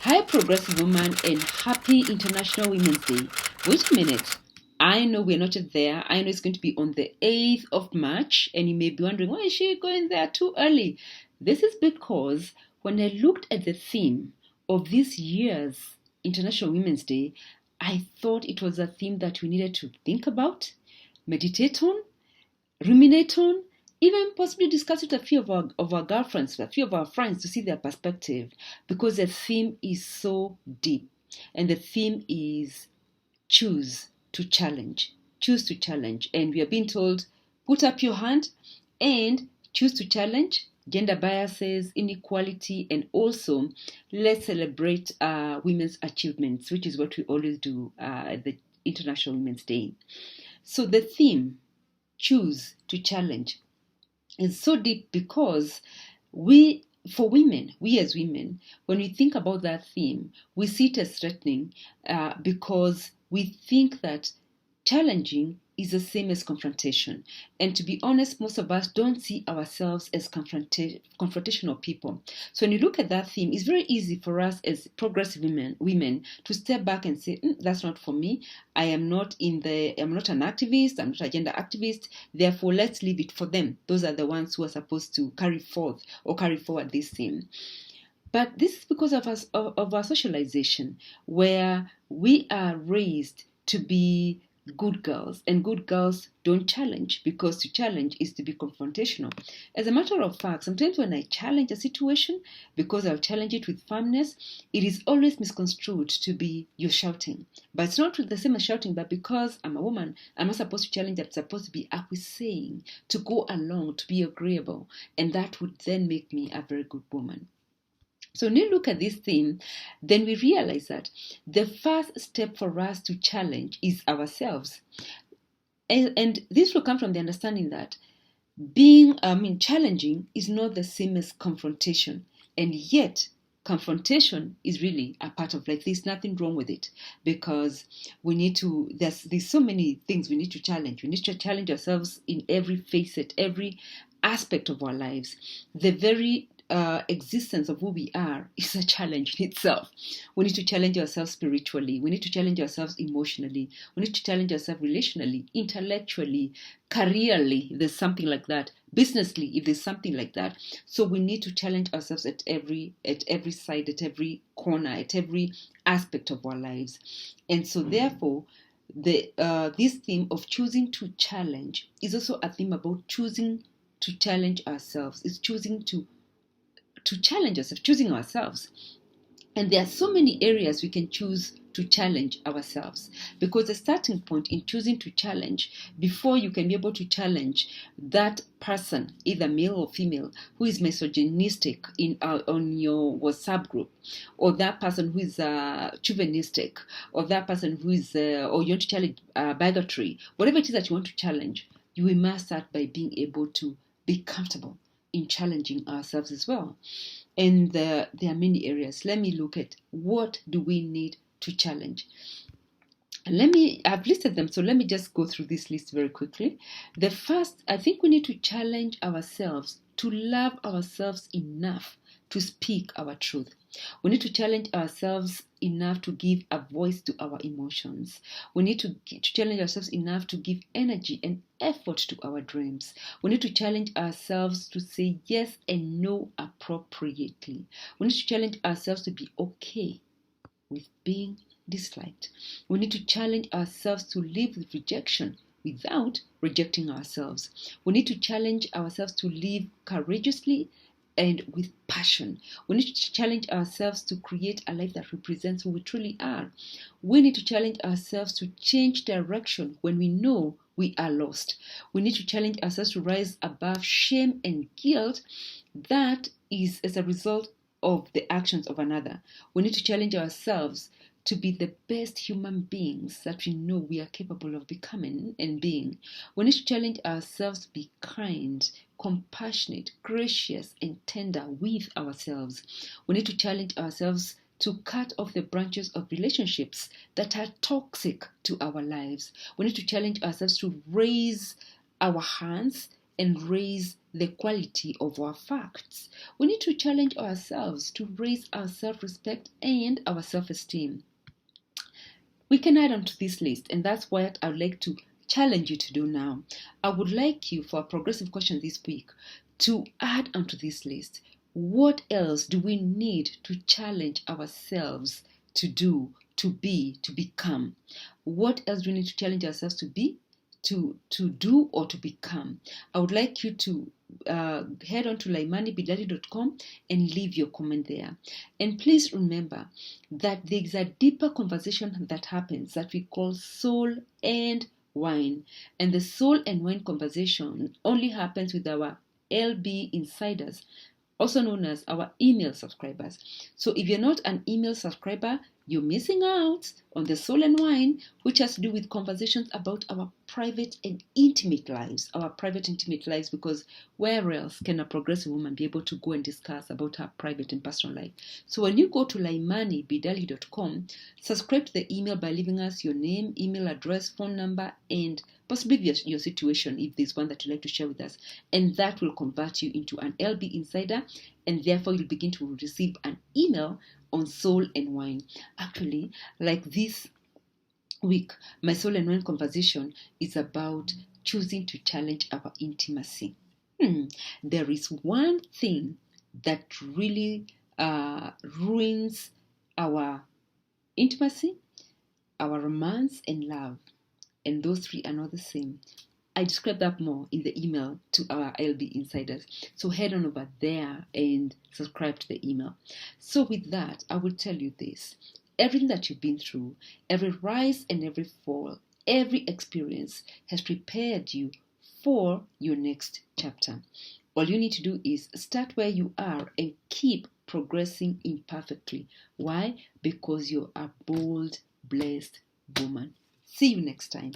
Hi, Progressive Woman, and happy International Women's Day. Wait a minute. I know we're not yet there. I know it's going to be on the 8th of March, and you may be wondering, why is she going there too early? This is because when I looked at the theme of this year's International Women's Day, I thought it was a theme that we needed to think about, meditate on, ruminate on, even possibly discuss with a few of our girlfriends, a few of our friends to see their perspective, because the theme is so deep. And the theme is choose to challenge. Choose to challenge. And we are being told, put up your hand and choose to challenge gender biases, inequality, and also let's celebrate women's achievements, which is what we always do at the International Women's Day. So the theme, choose to challenge, is so deep because for women, we as women, when we think about that theme, we see it as threatening because we think that challenging is the same as confrontation. And to be honest, most of us don't see ourselves as confrontational people. So when you look at that theme, it's very easy for us as progressive women to step back and say, that's not for me. I'm not an activist, I'm not a gender activist, therefore let's leave it for them. Those are the ones who are supposed to carry forward this theme. But this is because of our socialization, where we are raised to be good girls, and good girls don't challenge, because to challenge is to be confrontational. As a matter of fact, sometimes when I challenge a situation, because I'll challenge it with firmness, it is always misconstrued to be you're shouting. But it's not the same as shouting, but because I'm a woman, I'm not supposed to challenge, I'm supposed to be acquiescing, to go along, to be agreeable, and that would then make me a very good woman. So when you look at this theme, then we realize that the first step for us to challenge is ourselves. And this will come from the understanding that challenging is not the same as confrontation. And yet, confrontation is really a part of life. There's nothing wrong with it, because there's so many things we need to challenge. We need to challenge ourselves in every facet, every aspect of our lives. The very existence of who we are is a challenge in itself. We need to challenge ourselves spiritually. We need to challenge ourselves emotionally. We need to challenge ourselves relationally, intellectually, careerly, if there's something like that, businessly, if there's something like that. So we need to challenge ourselves at every side, at every corner, at every aspect of our lives. And so therefore, this theme of choosing to challenge is also a theme about choosing to challenge ourselves. It's choosing to challenge ourselves, choosing ourselves. And there are so many areas we can choose to challenge ourselves, because the starting point in choosing to challenge, before you can be able to challenge that person, either male or female, who is misogynistic on your WhatsApp group, or that person who is chauvinistic, or that person who is, or you want to challenge bigotry, whatever it is that you want to challenge, we must start by being able to be comfortable in challenging ourselves as well. And there are many areas. Let me look at what do we need to challenge. I've listed them, so let me just go through this list very quickly. The first, I think we need to challenge ourselves to love ourselves enough to speak our truth. We need to challenge ourselves enough to give a voice to our emotions. We need to challenge ourselves enough to give energy and effort to our dreams. We need to challenge ourselves to say yes and no appropriately. We need to challenge ourselves to be okay with being disliked. We need to challenge ourselves to live with rejection without rejecting ourselves. We need to challenge ourselves to live courageously and with passion. We need to challenge ourselves to create a life that represents who we truly are. We need to challenge ourselves to change direction when we know we are lost. We need to challenge ourselves to rise above shame and guilt that is as a result of the actions of another. We need to challenge ourselves to be the best human beings that we know we are capable of becoming and being. We need to challenge ourselves to be kind, compassionate, gracious, and tender with ourselves. We need to challenge ourselves to cut off the branches of relationships that are toxic to our lives. We need to challenge ourselves to raise our hands and raise the quality of our facts. We need to challenge ourselves to raise our self-respect and our self-esteem. We can add on to this list, and that's what I would like to challenge you to do now. I would like you, for a progressive question this week, to add onto this list. What else do we need to challenge ourselves to do, to be, to become? What else do we need to challenge ourselves to be, to do, or to become? I would like you to head on to laimanibidali.com and leave your comment there. And please remember that there is a deeper conversation that happens that we call soul and wine. And the soul and wine conversation only happens with our LB insiders, also known as our email subscribers. So if you're not an email subscriber, you're missing out on the Soul and Wine, which has to do with conversations about our private and intimate lives, because where else can a progressive woman be able to go and discuss about her private and personal life? So when you go to laimanibidali.com, subscribe to the email by leaving us your name, email address, phone number, and possibly your situation, if there's one that you'd like to share with us. And that will convert you into an LB insider, and therefore you'll begin to receive an email on Soul and Wine. Actually, like this week, my Soul and Wine conversation is about choosing to challenge our intimacy. There is one thing that really ruins our intimacy, our romance, and love. And those three are not the same. I describe that more in the email to our LB insiders. So head on over there and subscribe to the email. So with that, I will tell you this. Everything that you've been through, every rise and every fall, every experience has prepared you for your next chapter. All you need to do is start where you are and keep progressing imperfectly. Why? Because you're a bold, blessed woman. See you next time.